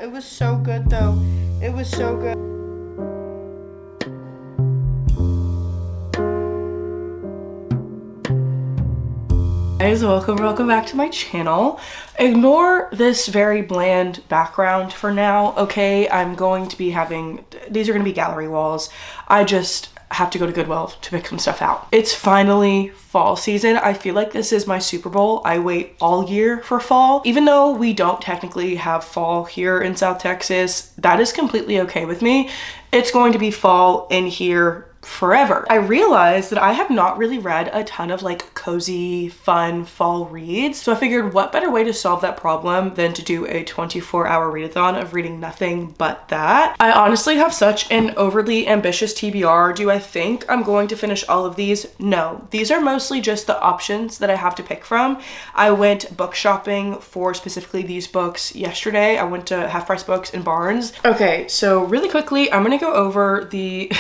It was so good though. It was so good. Guys, welcome back to my channel. Ignore this very bland background for now, okay? I'm going to be having, these are gonna be gallery walls. I just have to go to Goodwill to pick some stuff out. It's finally fall season. I feel like this is my Super Bowl. I wait all year for fall. Even though we don't technically have fall here in South Texas, that is completely okay with me. It's going to be fall in here forever. I realized that I have not really read a ton of like cozy, fun fall reads. So I figured what better way to solve that problem than to do a 24-hour readathon of reading nothing but that. I honestly have such an overly ambitious TBR. Do I think I'm going to finish all of these? No. These are mostly just the options that I have to pick from. I went book shopping for specifically these books yesterday. I went to Half Price Books in Barnes. Okay, so really quickly, I'm gonna go over the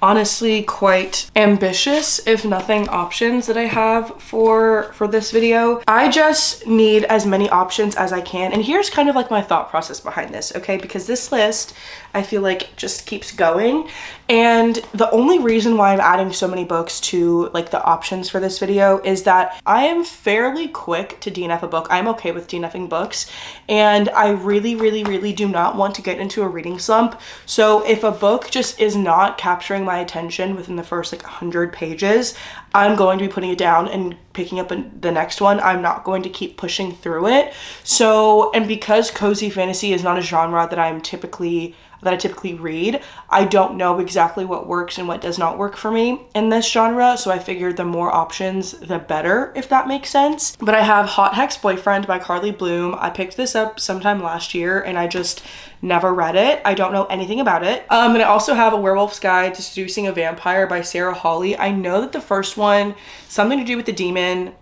honestly quite ambitious, if nothing, options that I have for this video. I just need as many options as I can. And here's kind of like my thought process behind this, okay? Because this list, I feel like just keeps going. And the only reason why I'm adding so many books to like the options for this video is that I am fairly quick to DNF a book. I'm okay with DNFing books. And I really do not want to get into a reading slump. So if a book just is not capturing my attention within the first like 100 pages, I'm going to be putting it down and picking up the next one. I'm not going to keep pushing through it. So, and because cozy fantasy is not a genre that I typically read, I don't know exactly what works and what does not work for me in this genre. So I figured the more options, the better, if that makes sense. But I have Hot Hex Boyfriend by Carly Bloom. I picked this up sometime last year and I just never read it. I don't know anything about it. And I also have A Werewolf's Guide to Seducing a Vampire by Sarah Hawley. I know that the first one, something to do with the demon.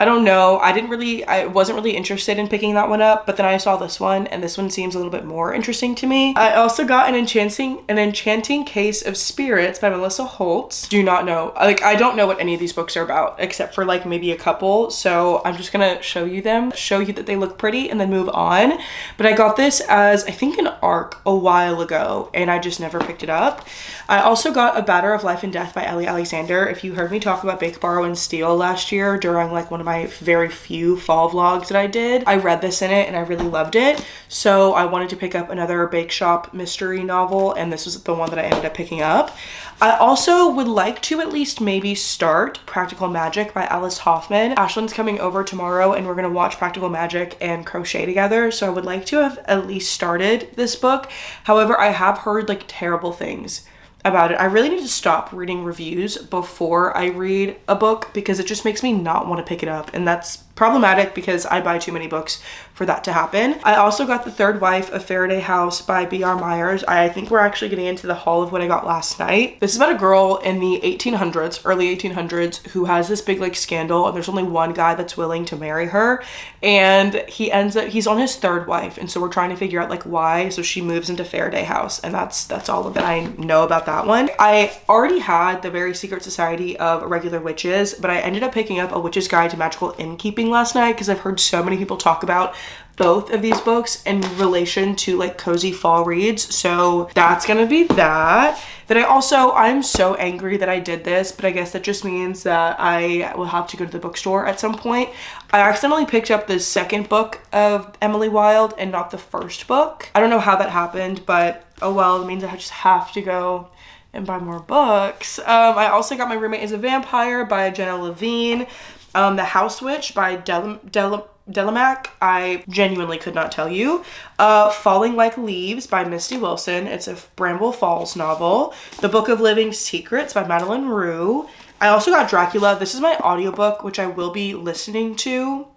I don't know. I wasn't really interested in picking that one up, but then I saw this one and this one seems a little bit more interesting to me. I also got An Enchanting Case of Spirits by Melissa Holtz. Do not know. Like, I don't know what any of these books are about except for like maybe a couple. So I'm just gonna show you them, show you that they look pretty and then move on. But I got this as I think an ARC a while ago and I just never picked it up. I also got A Batter of Life and Death by Ellie Alexander. If you heard me talk about Bake, Borrow, and Steal last year during like one of my very few fall vlogs that I did, I read this in it and I really loved it. So I wanted to pick up another bake shop mystery novel and this was the one that I ended up picking up. I also would like to at least maybe start Practical Magic by Alice Hoffman. Ashlyn's coming over tomorrow and we're gonna watch Practical Magic and crochet together. So I would like to have at least started this book. However, I have heard like terrible things about it. I really need to stop reading reviews before I read a book because it just makes me not want to pick it up, and that's problematic because I buy too many books for that to happen. I also got The Third Wife of Faraday House by B.R. Myers. I think we're actually getting into the haul of what I got last night. This is about a girl in the 1800s, early 1800s, who has this big like scandal and there's only one guy that's willing to marry her, and he's on his third wife, and so we're trying to figure out like why. So she moves into Faraday House, and that's all that I know about that one. I already had The Very Secret Society of Irregular Witches, but I ended up picking up A Witch's Guide to Magical Innkeeping last night because I've heard so many people talk about both of these books in relation to like cozy fall reads. So that's gonna be that. Then I'm so angry that I did this, but I guess that just means that I will have to go to the bookstore at some point. I accidentally picked up the second book of Emily Wilde and not the first book. I don't know how that happened, but oh well, it means I just have to go and buy more books. I also got My Roommate is a Vampire by Jenna Levine. The House Witch by Delamac, I genuinely could not tell you. Falling Like Leaves by Misty Wilson. It's a Bramble Falls novel. The Book of Living Secrets by Madeline Rue. I also got Dracula. This is my audiobook, which I will be listening to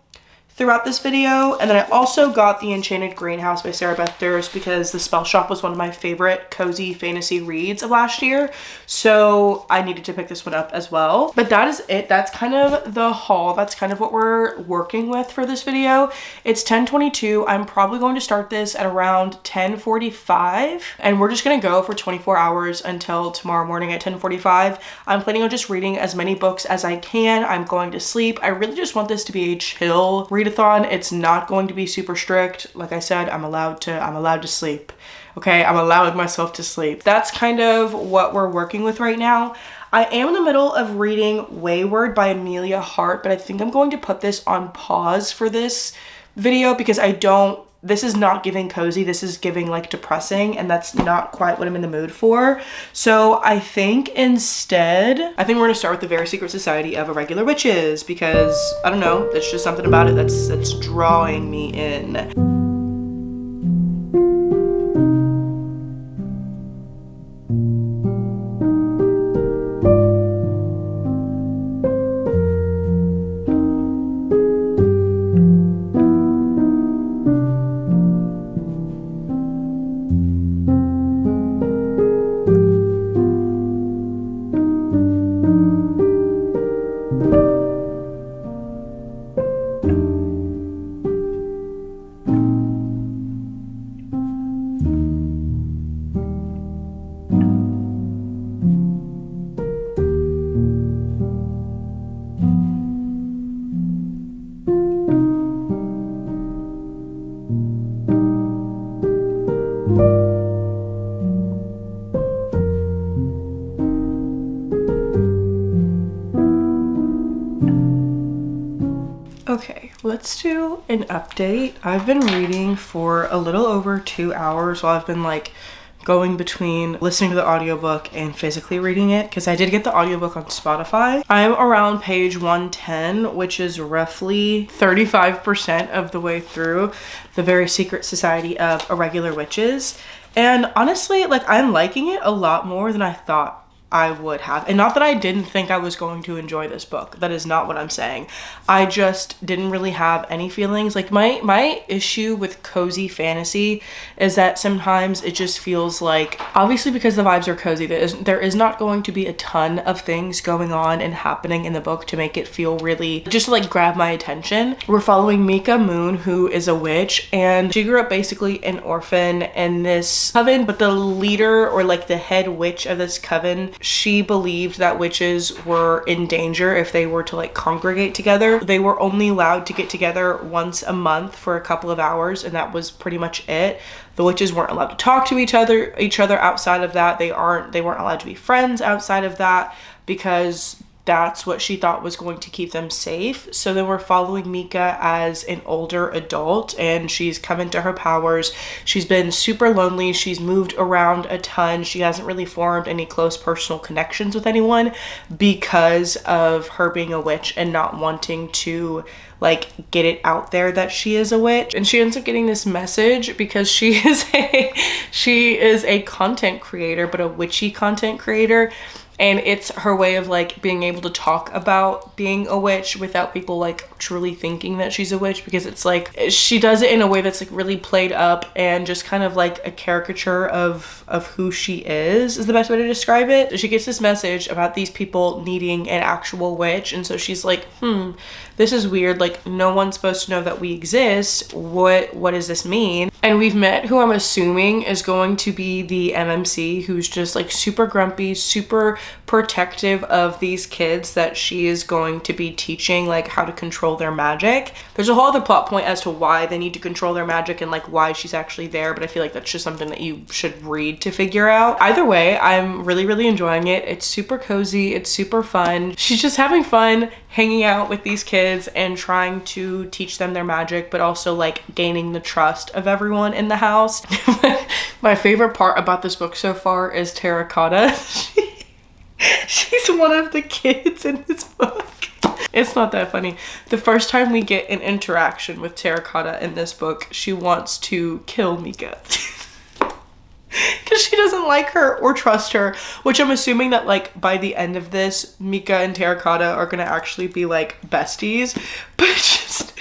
throughout this video. And then I also got The Enchanted Greenhouse by Sarah Beth Durst because The Spell Shop was one of my favorite cozy fantasy reads of last year. So I needed to pick this one up as well. But that is it. That's kind of the haul. That's kind of what we're working with for this video. It's 10:22. I'm probably going to start this at around 10:45 and we're just gonna go for 24 hours until tomorrow morning at 10:45. I'm planning on just reading as many books as I can. I'm going to sleep. I really just want this to be a chill read readathon. It's not going to be super strict. Like I said, I'm allowed to sleep. Okay, I'm allowing myself to sleep. That's kind of what we're working with right now. I am in the middle of reading Wayward by Amelia Hart, but I think I'm going to put this on pause for this video because this is not giving cozy, this is giving like depressing, and that's not quite what I'm in the mood for. So I think instead, we're gonna start with The Very Secret Society of Irregular Witches because, I don't know, there's just something about it that's drawing me in. Okay, let's do an update. I've been reading for a little over 2 hours while I've been like going between listening to the audiobook and physically reading it because I did get the audiobook on Spotify. I'm around page 110, which is roughly 35% of the way through The Very Secret Society of Irregular Witches. And honestly, like, I'm liking it a lot more than I thought I would have. And not that I didn't think I was going to enjoy this book. That is not what I'm saying. I just didn't really have any feelings. Like my issue with cozy fantasy is that sometimes it just feels like, obviously because the vibes are cozy, there is not going to be a ton of things going on and happening in the book to make it feel really, just to like grab my attention. We're following Mika Moon, who is a witch, and she grew up basically an orphan in this coven, but the leader or like the head witch of this coven, she believed that witches were in danger if they were to like congregate together. They were only allowed to get together once a month for a couple of hours, and that was pretty much it. The witches weren't allowed to talk to each other outside of that. They weren't allowed to be friends outside of that because that's what she thought was going to keep them safe. So then we're following Mika as an older adult, and she's come into her powers. She's been super lonely. She's moved around a ton. She hasn't really formed any close personal connections with anyone because of her being a witch and not wanting to like get it out there that she is a witch. And she ends up getting this message because she is a content creator, but a witchy content creator. And it's her way of like being able to talk about being a witch without people like truly thinking that she's a witch, because it's like she does it in a way that's like really played up and just kind of like a caricature of who she is the best way to describe it. She gets this message about these people needing an actual witch, and so she's like, this is weird, like no one's supposed to know that we exist. What does this mean? And we've met who I'm assuming is going to be the MMC, who's just like super grumpy, super protective of these kids that she is going to be teaching like how to control their magic. There's a whole other plot point as to why they need to control their magic and like why she's actually there, but I feel like that's just something that you should read to figure out. Either way, I'm really enjoying it. It's super cozy, it's super fun. She's just having fun hanging out with these kids and trying to teach them their magic, but also like gaining the trust of everyone in the house. My favorite part about this book so far is Terracotta. She's one of the kids in this book. It's not that funny. The first time we get an interaction with Terracotta in this book, she wants to kill Mika. Because she doesn't like her or trust her, which I'm assuming that like by the end of this, Mika and Terracotta are gonna actually be like besties. But just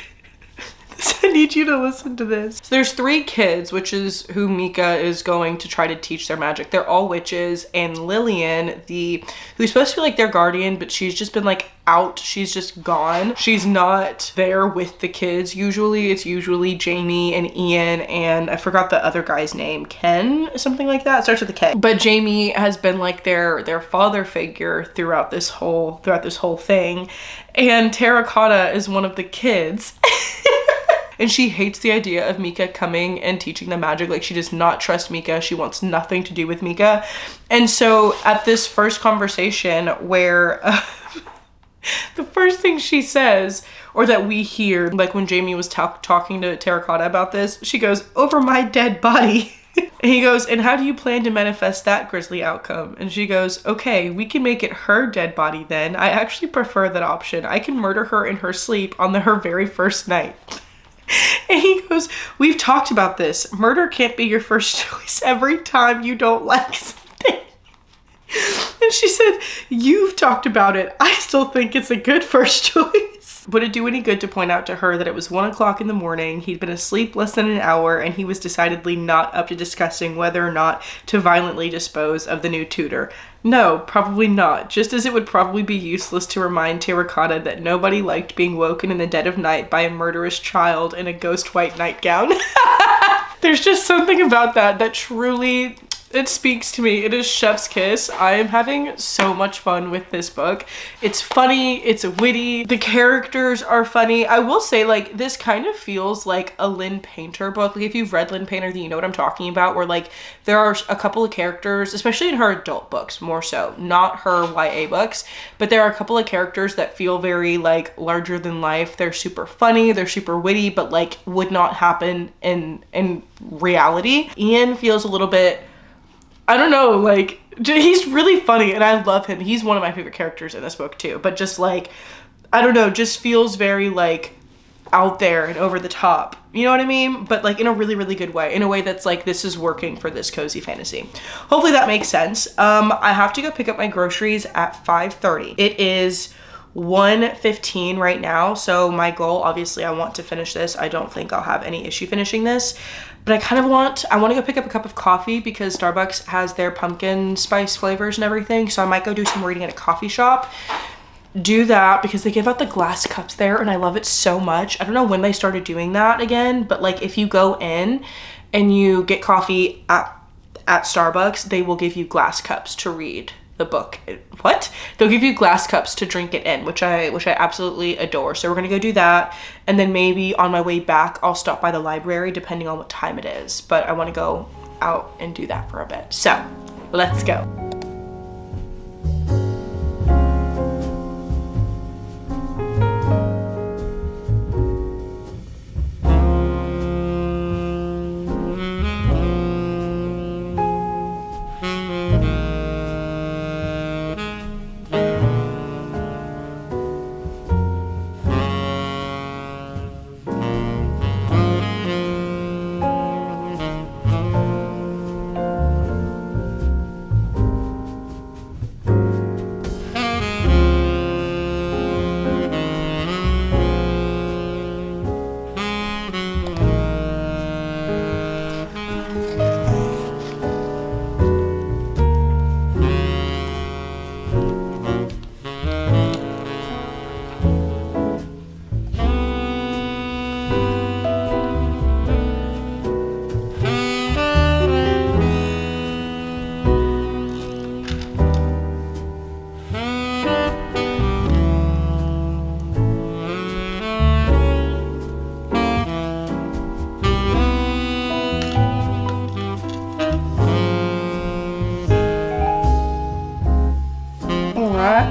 I need you to listen to this. So there's 3 kids, which is who Mika is going to try to teach their magic. They're all witches, and Lillian, who's supposed to be like their guardian, but she's just been like out. She's just gone. She's not there with the kids. It's usually Jamie and Ian, and I forgot the other guy's name. Ken, something like that. It starts with a K. But Jamie has been like their father figure throughout this whole thing. And Terracotta is one of the kids. and she hates the idea of Mika coming and teaching them magic. Like, she does not trust Mika. She wants nothing to do with Mika. And so at this first conversation where the first thing she says, or that we hear, like when Jamie was talking to Terracotta about this, she goes, "Over my dead body." And he goes, "And how do you plan to manifest that grisly outcome?" And she goes, "Okay, we can make it her dead body then. I actually prefer that option. I can murder her in her sleep on her very first night." And he goes, "We've talked about this. Murder can't be your first choice every time you don't like something." And she said, "You've talked about it. I still think it's a good first choice." Would it do any good to point out to her that it was 1 o'clock in the morning, he'd been asleep less than an hour, and he was decidedly not up to discussing whether or not to violently dispose of the new tutor? No, probably not. Just as it would probably be useless to remind Terracotta that nobody liked being woken in the dead of night by a murderous child in a ghost white nightgown. There's just something about that truly, it speaks to me. It is chef's kiss. I am having so much fun with this book. It's funny, it's witty, the characters are funny. I will say, like, this kind of feels like a Lynn Painter book. Like, if you've read Lynn Painter, then you know what I'm talking about, where like there are a couple of characters, especially in her adult books more so, not her YA books, but there are a couple of characters that feel very like larger than life. They're super funny, they're super witty, but like would not happen in reality. Ian feels a little bit, I don't know, like, he's really funny and I love him. He's one of my favorite characters in this book too, but just like, I don't know, just feels very like out there and over the top. You know what I mean? But like in a really, really good way. In a way that's like, this is working for this cozy fantasy. Hopefully that makes sense. I have to go pick up my groceries at 5:30. It is 1:15 right now. So my goal, obviously, I want to finish this. I don't think I'll have any issue finishing this. But I want to go pick up a cup of coffee because Starbucks has their pumpkin spice flavors and everything. So I might go do some reading at a coffee shop. Do that because they give out the glass cups there and I love it so much. I don't know when they started doing that again, but like if you go in and you get coffee at Starbucks, they will give you glass cups to read the book. What? They'll give you glass cups to drink it in, which I absolutely adore. So we're gonna go do that, and then maybe on my way back I'll stop by the library depending on what time it is, but I want to go out and do that for a bit. So let's go.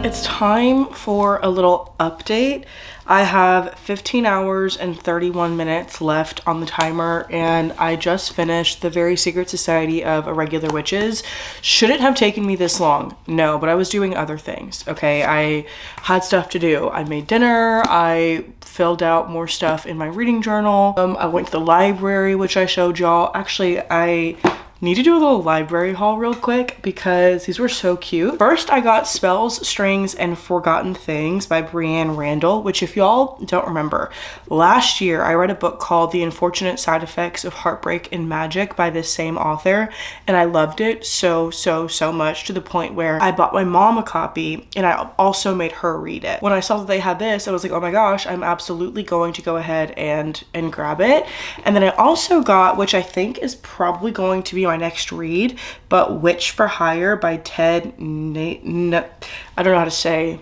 It's time for a little update. I have 15 hours and 31 minutes left on the timer, and I just finished The Very Secret Society of Irregular Witches. Should it have taken me this long? No, but I was doing other things, okay? I had stuff to do. I made dinner, I filled out more stuff in my reading journal. I went to the library, which I showed y'all. Actually, I need to do a little library haul real quick because these were so cute. First, I got Spells, Strings, and Forgotten Things by Brianne Randall, which if y'all don't remember, last year I read a book called The Unfortunate Side Effects of Heartbreak and Magic by this same author, and I loved it so much, to the point where I bought my mom a copy and I also made her read it. When I saw that they had this, I was like, oh my gosh, I'm absolutely going to go ahead and grab it. And then I also got, which I think is probably going to be my next read, but Witch for Hire by Ted I don't know how to say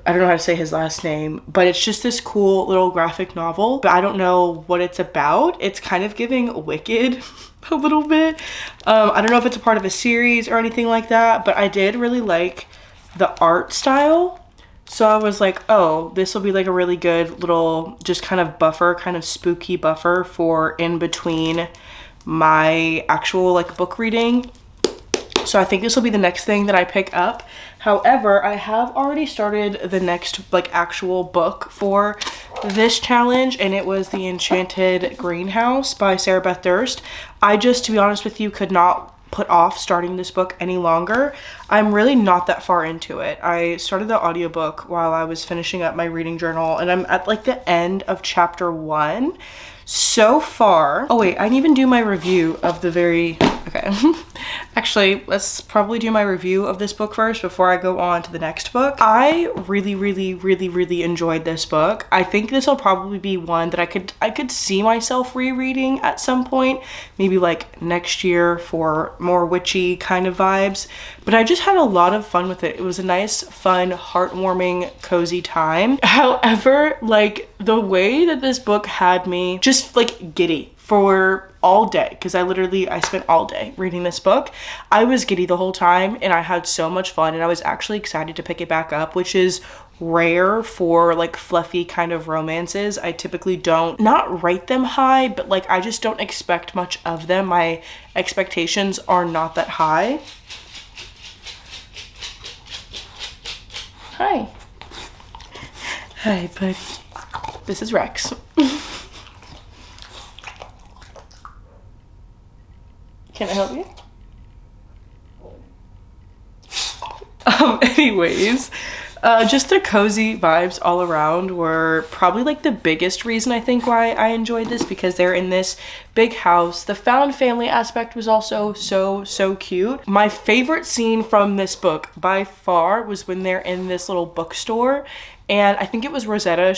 I don't know how to say his last name, but it's just this cool little graphic novel, but I don't know what it's about. It's kind of giving Wicked a little bit. I don't know if it's a part of a series or anything like that, but I did really like the art style. So I was like, oh, this will be like a really good little just kind of buffer, kind of spooky buffer for in between my actual like book reading. So I think this will be the next thing that I pick up. However, I have already started the next like actual book for this challenge, and it was The Enchanted Greenhouse by Sarah Beth Durst. I just, to be honest with you, could not put off starting this book any longer. I'm really not that far into it. I started the audiobook while I was finishing up my reading journal, and I'm at like the end of chapter 1 so far. Oh wait, I didn't even do my review of the okay. Actually, let's probably do my review of this book first before I go on to the next book. I really enjoyed this book. I think this will probably be one that I could see myself rereading at some point, maybe like next year for more witchy kind of vibes. But I just had a lot of fun with it. It was a nice, fun, heartwarming, cozy time. However, like the way that this book had me just like giddy for all day, because I spent all day reading this book. I was giddy the whole time and I had so much fun, and I was actually excited to pick it back up, which is rare for like fluffy kind of romances. I typically don't not rate them high, but like I just don't expect much of them. My expectations are not that high. Hi. Hi, buddy. This is Rex. Can I help you? Anyways, just the cozy vibes all around were probably like the biggest reason I think why I enjoyed this, because they're in this big house. The found family aspect was also so cute. My favorite scene from this book by far was when they're in this little bookstore, and I think it was Rosetta.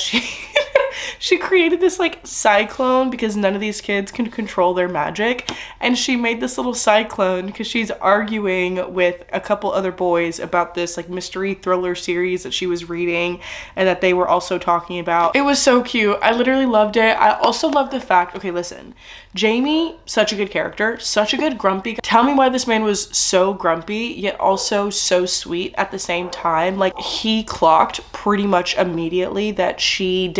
She created this like cyclone because none of these kids can control their magic, and she made this little cyclone because she's arguing with a couple other boys about this like mystery thriller series that she was reading and that they were also talking about. It was so cute. I literally loved it. I also love the fact, okay, listen, Jamie, such a good character, such a good grumpy. Tell me why this man was so grumpy yet also so sweet at the same time. Like, he clocked pretty much immediately that she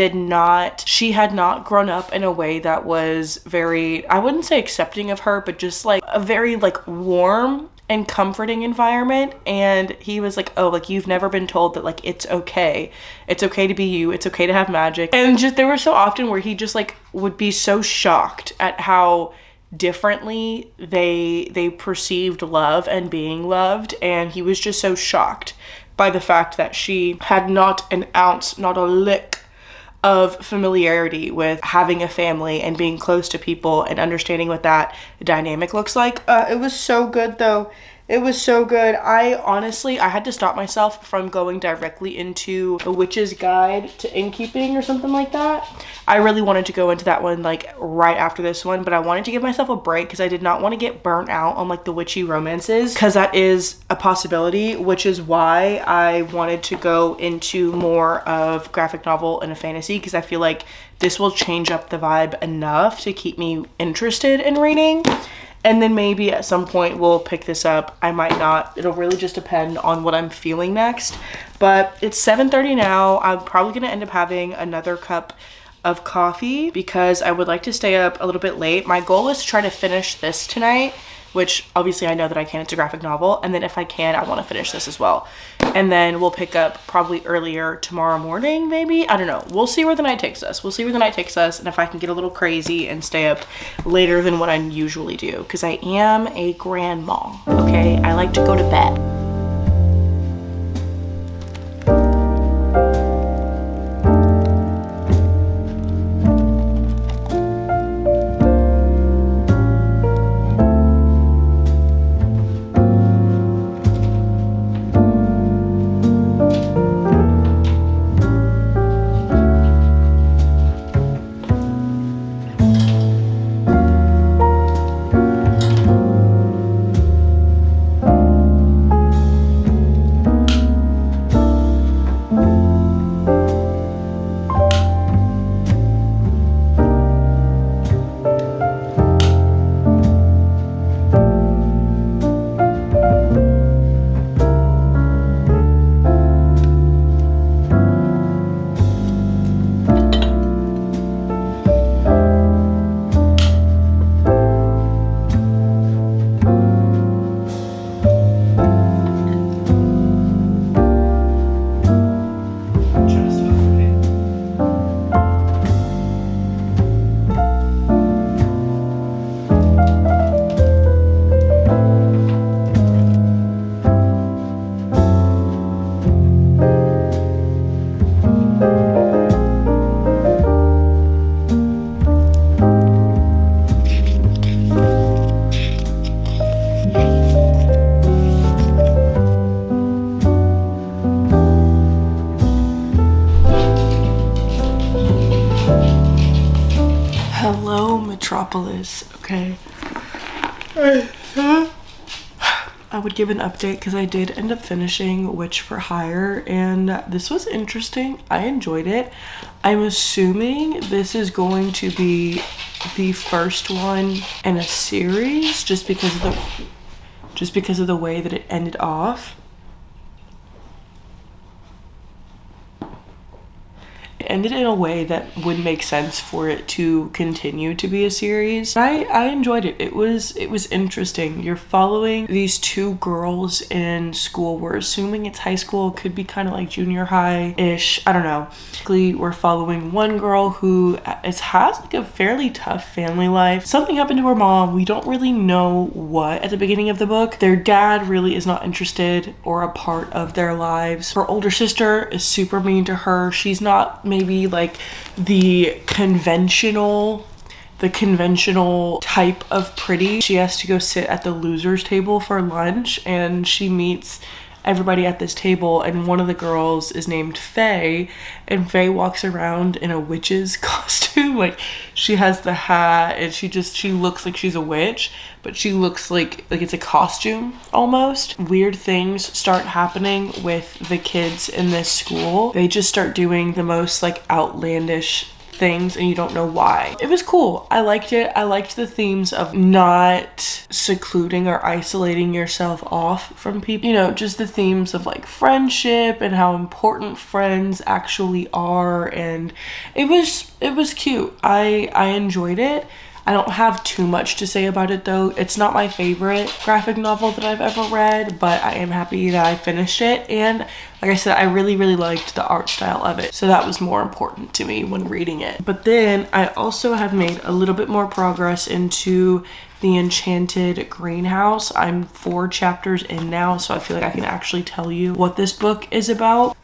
had not grown up in a way that was very, I wouldn't say accepting of her, but just like a very like warm and comforting environment. And he was like, oh, like you've never been told that like it's okay to be you, it's okay to have magic. And just there were so often where he just like would be so shocked at how differently they perceived love and being loved, and he was just so shocked by the fact that she had not an ounce, not a lick of familiarity with having a family and being close to people and understanding what that dynamic looks like. It was so good though. It was so good. I had to stop myself from going directly into The Witch's Guide to Innkeeping or something like that. I really wanted to go into that one like right after this one, but I wanted to give myself a break because I did not want to get burnt out on like the witchy romances, because that is a possibility, which is why I wanted to go into more of graphic novel and a fantasy, because I feel like this will change up the vibe enough to keep me interested in reading. And then maybe at some point we'll pick this up. I might not. It'll really just depend on what I'm feeling next. But it's 7:30 now. I'm probably going to end up having another cup of coffee because I would like to stay up a little bit late. My goal is to try to finish this tonight, which obviously I know that I can. It's a graphic novel. And then if I can, I want to finish this as well. And then we'll pick up probably earlier tomorrow morning, maybe. I don't know. We'll see where the night takes us. And if I can get a little crazy and stay up later than what I usually do, because I am a grandma, okay? I like to go to bed. Metropolis, okay? I would give an update because I did end up finishing Witch for Hire, and this was interesting. I enjoyed it. I'm assuming this is going to be the first one in a series just because of the way that it ended off. Ended in a way that would make sense for it to continue to be a series. I enjoyed it. It was interesting. You're following these two girls in school. We're assuming it's high school. It could be kind of like junior high-ish. I don't know. Basically, we're following one girl who has like a fairly tough family life. Something happened to her mom. We don't really know what at the beginning of the book. Their dad really is not interested or a part of their lives. Her older sister is super mean to her. She's not maybe like the conventional type of pretty. She has to go sit at the losers table for lunch, and she meets everybody at this table, and one of the girls is named Faye, and Faye walks around in a witch's costume. Like, she has the hat, and she looks like she's a witch, but she looks like it's a costume almost. Weird things start happening with the kids in this school. They just start doing the most like outlandish things, and you don't know why. It was cool. I liked it. I liked the themes of not secluding or isolating yourself off from people. You know, just the themes of like friendship and how important friends actually are, and it was cute. I enjoyed it. I don't have too much to say about it though. It's not my favorite graphic novel that I've ever read, but I am happy that I finished it. And like I said, I really liked the art style of it. So that was more important to me when reading it. But then I also have made a little bit more progress into the Enchanted Greenhouse. I'm 4 chapters in now, so I feel like I can actually tell you what this book is about.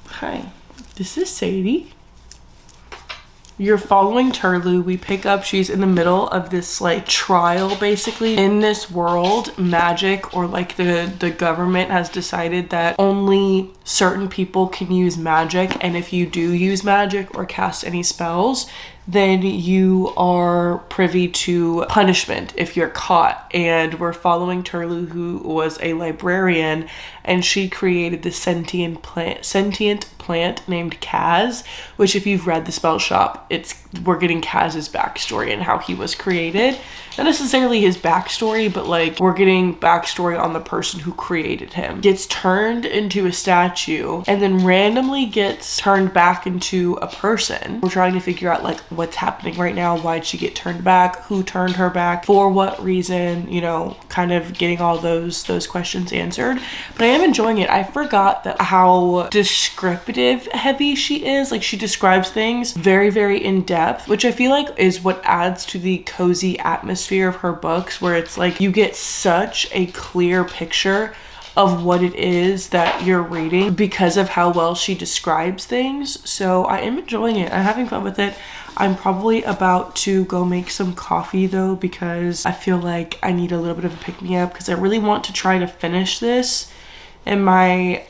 Hi, this is Sadie. You're following Turlu. We pick up, she's in the middle of this like trial basically. In this world, magic, or like the government has decided that only certain people can use magic, and if you do use magic or cast any spells, then you are privy to punishment if you're caught. And we're following Turlu, who was a librarian, and she created this sentient plant named Kaz, which if you've read The Spell Shop, we're getting Kaz's backstory and how he was created. Not necessarily his backstory, but like we're getting backstory on the person who created him. Gets turned into a statue and then randomly gets turned back into a person. We're trying to figure out like what's happening right now. Why'd she get turned back? Who turned her back? For what reason? You know, kind of getting all those questions answered. But I am enjoying it. I forgot that how descriptive heavy she is. Like, she describes things very in depth, which I feel like is what adds to the cozy atmosphere of her books, where it's like you get such a clear picture of what it is that you're reading because of how well she describes things. So I am enjoying it. I'm having fun with it. I'm probably about to go make some coffee though, because I feel like I need a little bit of a pick-me-up, because I really want to try to finish this. And my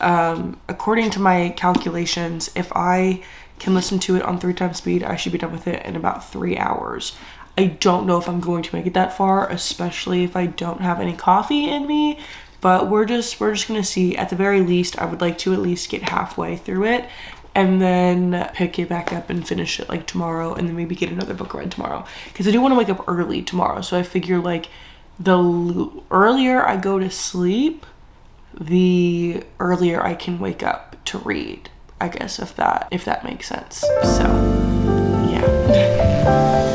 according to my calculations, if I can listen to it on 3 times speed, I should be done with it in about 3 hours. I don't know if I'm going to make it that far, especially if I don't have any coffee in me, but we're just gonna see. At the very least, I would like to at least get halfway through it and then pick it back up and finish it like tomorrow, and then maybe get another book read tomorrow, because I do want to wake up early tomorrow. So I figure like the earlier I go to sleep, the earlier I can wake up to read, I guess, if that makes sense. So yeah.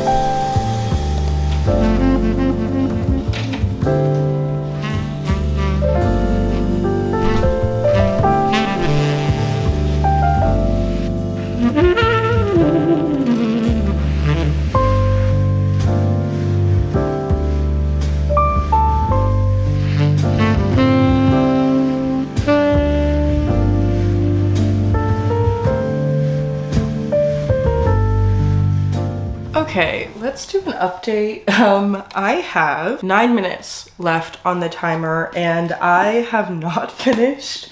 Okay, let's do an update. I have 9 minutes left on the timer, and I have not finished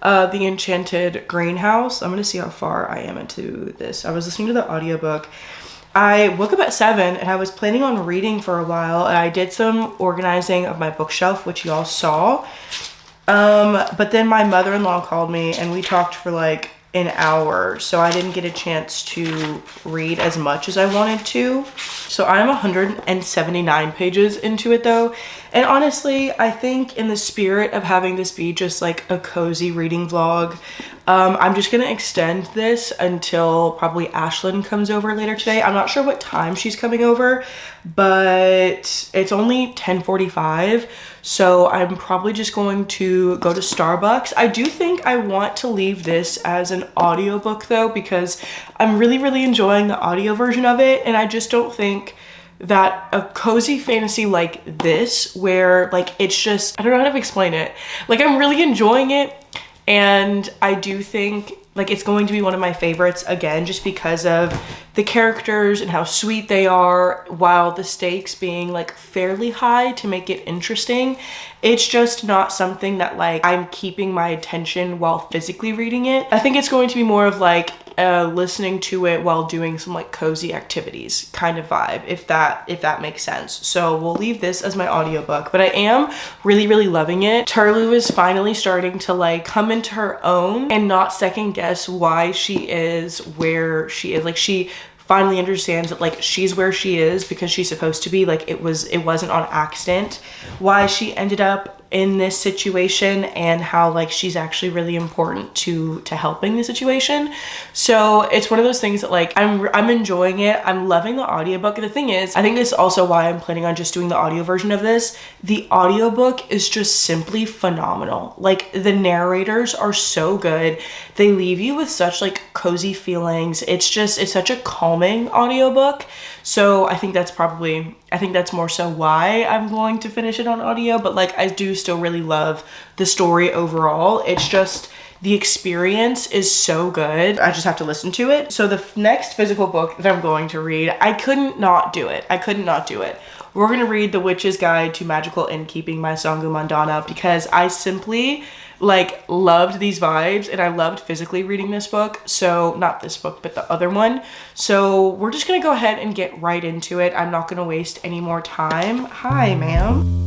the Enchanted Greenhouse. I'm gonna see how far I am into this. I was listening to the audiobook. I woke up at 7 and I was planning on reading for a while, and I did some organizing of my bookshelf, which y'all saw. But then my mother-in-law called me and we talked for like an hour, so I didn't get a chance to read as much as I wanted to. So I'm 179 pages into it though. And honestly, I think in the spirit of having this be just like a cozy reading vlog, I'm just gonna extend this until probably Ashlyn comes over later today. I'm not sure what time she's coming over, but it's only 10:45. So I'm probably just going to go to Starbucks. I do think I want to leave this as an audiobook though, because I'm really enjoying the audio version of it. And I just don't think that a cozy fantasy like this, where like it's just, I don't know how to explain it. Like I'm really enjoying it. And I do think like it's going to be one of my favorites again, just because of the characters and how sweet they are, while the stakes being like fairly high to make it interesting. It's just not something that like I'm keeping my attention while physically reading it. I think it's going to be more of like listening to it while doing some like cozy activities kind of vibe, if that makes sense. So we'll leave this as my audiobook, but I am really loving it. Turlu is finally starting to like come into her own and not second guess why she is where she is. Like she finally understands that like she's where she is because she's supposed to be. Like it wasn't on accident why she ended up in this situation, and how like she's actually really important to helping the situation. So it's one of those things that like I'm enjoying it. I'm loving the audiobook. The thing is, I think this is also why I'm planning on just doing the audio version of this. The audiobook is just simply phenomenal. Like the narrators are so good. They leave you with such like cozy feelings. It's such a calming audiobook. So I think that's more so why I'm going to finish it on audio. But like I do still really love the story overall. It's just the experience is so good. I just have to listen to it. So the next physical book that I'm going to read, I couldn't not do it. We're going to read The Witch's Guide to Magical Innkeeping by Sangu Mandana, because I simply like loved these vibes and I loved physically reading this book. So not this book, but the other one. So we're just gonna go ahead and get right into it. I'm not gonna waste any more time. Hi, ma'am.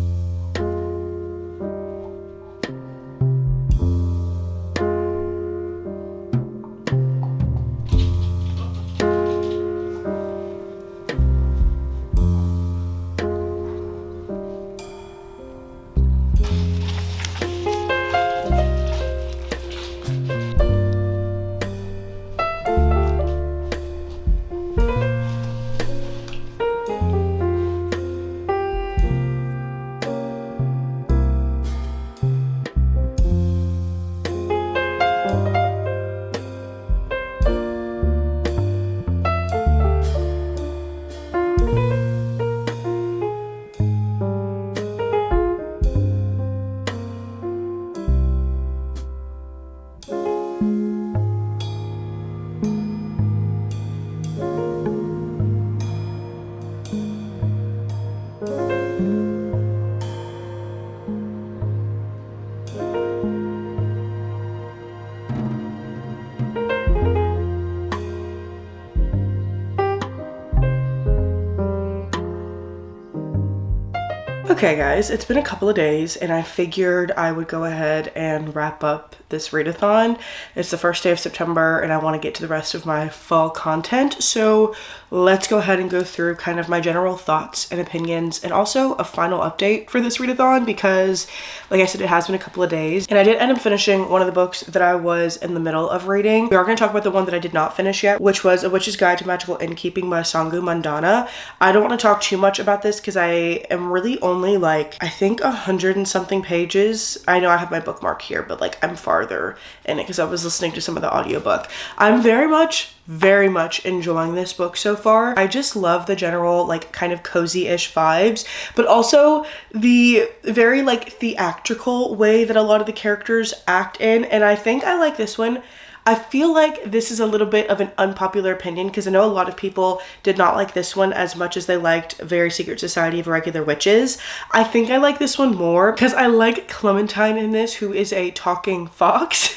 Okay guys, it's been a couple of days and I figured I would go ahead and wrap up this readathon. It's the first day of September and I want to get to the rest of my fall content. So let's go ahead and go through kind of my general thoughts and opinions, and also a final update for this readathon, because like I said, it has been a couple of days and I did end up finishing one of the books that I was in the middle of reading. We are going to talk about the one that I did not finish yet, which was A Witch's Guide to Magical Innkeeping by Sangu Mandana. I don't want to talk too much about this because I am really only like, I think 100 and something pages. I know I have my bookmark here, but like I'm farther in it because I was listening to some of the audiobook. I'm very much enjoying this book so far. I just love the general like kind of cozy-ish vibes, but also the very like theatrical way that a lot of the characters act in. And I think I like this one. I feel like this is a little bit of an unpopular opinion because I know a lot of people did not like this one as much as they liked Very Secret Society of Regular Witches. I think I like this one more because I like Clementine in this, who is a talking fox.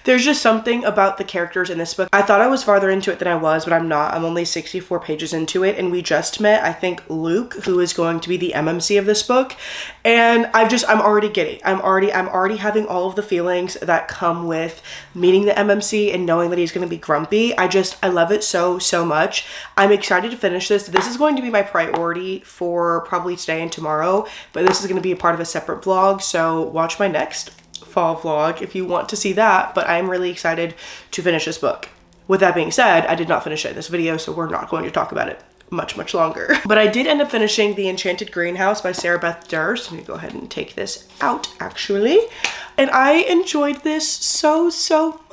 There's just something about the characters in this book. I thought I was farther into it than I was, but I'm not. I'm only 64 pages into it, and we just met, I think, Luke, who is going to be the MMC of this book. And I'm already giddy. I'm already having all of the feelings that come with meeting the MMC and knowing that he's going to be grumpy. I love it so much. I'm excited to finish this. This is going to be my priority for probably today and tomorrow, but this is going to be a part of a separate vlog. So watch my next fall vlog if you want to see that, but I'm really excited to finish this book. With that being said, I did not finish it in this video, so we're not going to talk about it much longer. But I did end up finishing The Enchanted Greenhouse by Sarah Beth Durst. I'm gonna go ahead and take this out actually. And I enjoyed this so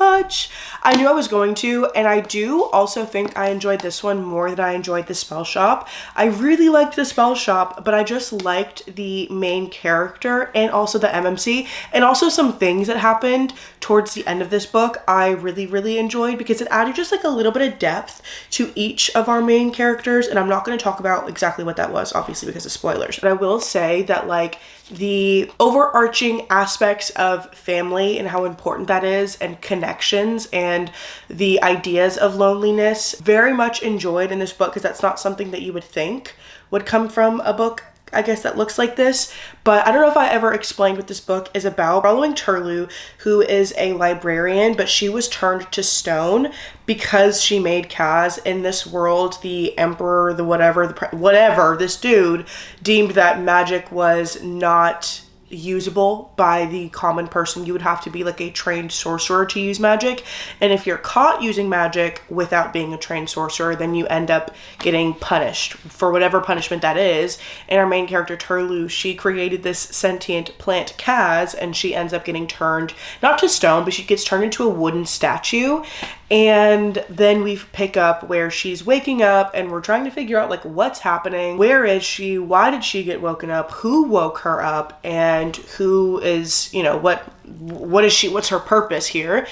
much. I knew I was going to, and I do also think I enjoyed this one more than I enjoyed The Spell Shop. I really liked The Spell Shop, but I just liked the main character and also the MMC, and also some things that happened towards the end of this book I really enjoyed, because it added just like a little bit of depth to each of our main characters. And I'm not going to talk about exactly what that was, obviously, because of spoilers. But I will say that like the overarching aspects of family and how important that is, and connections, and the ideas of loneliness, very much enjoyed in this book, because that's not something that you would think would come from a book, I guess, that looks like this. But I don't know if I ever explained what this book is about. Following Turlu, who is a librarian, but she was turned to stone because she made Kaz. In this world, the emperor, whatever, this dude deemed that magic was not usable by the common person. You would have to be like a trained sorcerer to use magic, and if you're caught using magic without being a trained sorcerer, then you end up getting punished for whatever punishment that is. And our main character Turlu, she created this sentient plant Kaz, and she ends up getting turned not to stone, but she gets turned into a wooden statue. And then we pick up where she's waking up, and we're trying to figure out like what's happening, where is she, why did she get woken up, who woke her up, and who is, you know, what is she, what's her purpose here.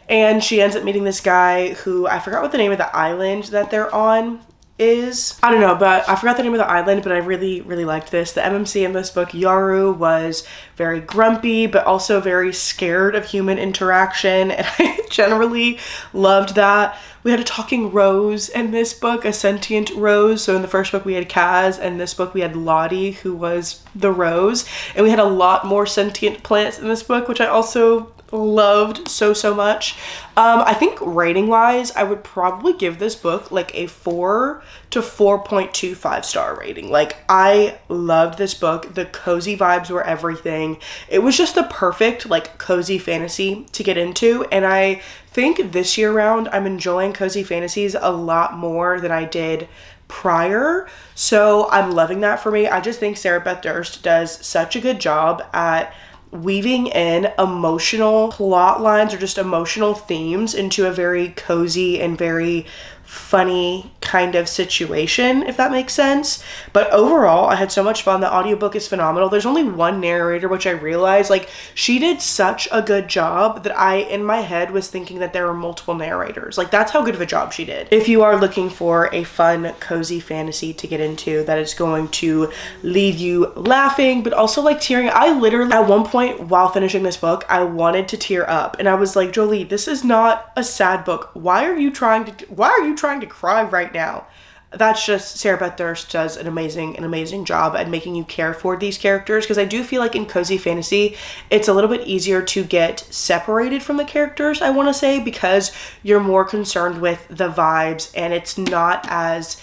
And she ends up meeting this guy who, I forgot what the name of the island that they're on is. I don't know, but I forgot the name of the island, but I really liked this. The MMC in this book, Yaru, was very grumpy, but also very scared of human interaction, and I generally loved that. We had a talking rose in this book, a sentient rose. So in the first book we had Kaz, and this book we had Lottie, who was the rose, and we had a lot more sentient plants in this book, which I also loved so much. I think rating wise, I would probably give this book like a 4 to 4.25 star rating. Like, I loved this book. The cozy vibes were everything. It was just the perfect like cozy fantasy to get into, and I think this year round I'm enjoying cozy fantasies a lot more than I did prior. So I'm loving that for me. I just think Sarah Beth Durst does such a good job at weaving in emotional plot lines or just emotional themes into a very cozy and very funny kind of situation, if that makes sense. But overall, I had so much fun. The audiobook is phenomenal. There's only one narrator, which I realized, like, she did such a good job that I, in my head, was thinking that there were multiple narrators. Like, that's how good of a job she did. If you are looking for a fun, cozy fantasy to get into that is going to leave you laughing, but also like tearing, I literally, at one point while finishing this book, I wanted to tear up, and I was like, Jolie, this is not a sad book. Why are you trying to cry right now? That's just, Sarah Beth Durst does an amazing job at making you care for these characters, because I do feel like in cozy fantasy it's a little bit easier to get separated from the characters, I want to say, because you're more concerned with the vibes and it's not as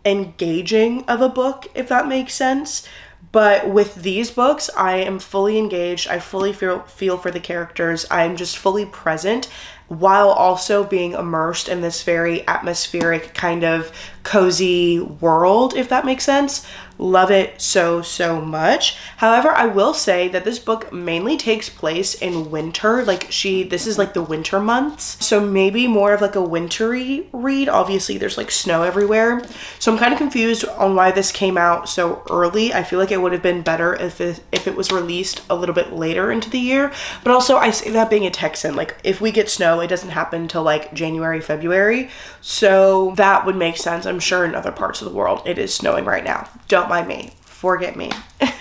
engaging of a book, if that makes sense. But with these books, I am fully engaged. I fully feel for the characters. I am just fully present, while also being immersed in this very atmospheric kind of cozy world, if that makes sense. Love it so much. However, I will say that this book mainly takes place in winter. Like, this is like the winter months, so maybe more of like a wintry read. Obviously there's like snow everywhere, so I'm kind of confused on why this came out so early. I feel like it would have been better if it was released a little bit later into the year. But also, I say that being a Texan, like, if we get snow, it doesn't happen till like January, February, so that would make sense. I'm sure in other parts of the world it is snowing right now. Don't mind me. Forget me.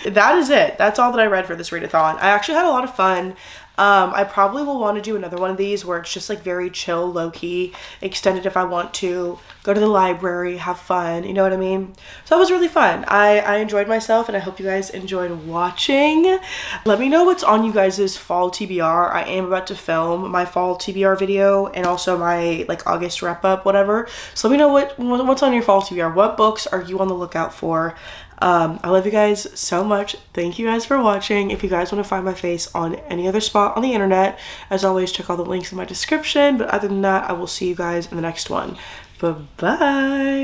That is it. That's all that I read for this readathon. I actually had a lot of fun. I probably will want to do another one of these where it's just like very chill, low-key, extended if I want to go to the library, have fun, you know what I mean? So that was really fun. I enjoyed myself, and I hope you guys enjoyed watching. Let me know what's on you guys' fall TBR. I am about to film my fall TBR video and also my like August wrap up, whatever. So let me know what's on your fall TBR. What books are you on the lookout for? I love you guys so much. Thank you guys for watching. If you guys want to find my face on any other spot on the internet, as always, check all the links in my description. But other than that, I will see you guys in the next one. Bye-bye.